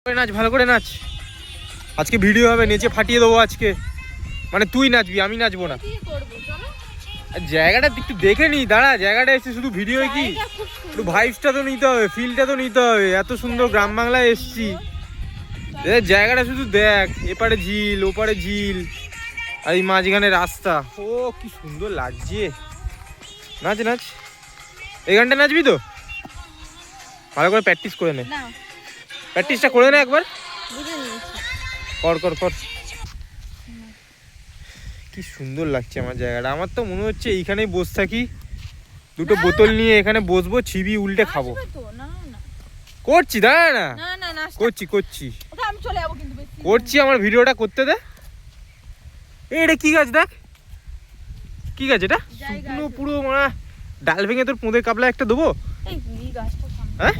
নাচ, ভালো করে নাচ। আজকে ভিডিও হবে, নেচে ফাটিয়ে দেবো আজকে। মানে তুই নাচবি, আমি নাচবো না। জায়গাটা একটু দেখে নি, দাঁড়া। জায়গাটা এসে শুধু ভিডিও কি, একটু ভাইবসটা তো নিতে হবে, ফিলটা তো নিতে হবে। এত সুন্দর গ্রাম বাংলায় এসছি, জায়গাটা শুধু দেখ। এপারে ঝিল, ওপারে ঝিল, আর এই মাঝখানে রাস্তা। ও কি সুন্দর লাগছে। নাচ নাচ, এই গানটা নাচবি তো? ভালো করে প্র্যাকটিস করে নে। প্র্যাকটিসটা করে নে একবার। কর কর কর। কি সুন্দর লাগছে আমার জায়গাটা। আমার তো মনে হচ্ছে এইখানেই বসে থাকি, দুটো বোতল নিয়ে এখানে বসবো, ছিবি উল্টে খাবো। করছি, দাঁড়া না, করছি করছি করছি। আমার ভিডিওটা করতে দে। এটা কি গাছ দেখ, কি গাছ এটা? শুকনো পুরো, মানে ডাল ভেঙে তোর পোঁদের কাবলা একটা দেবো। হ্যাঁ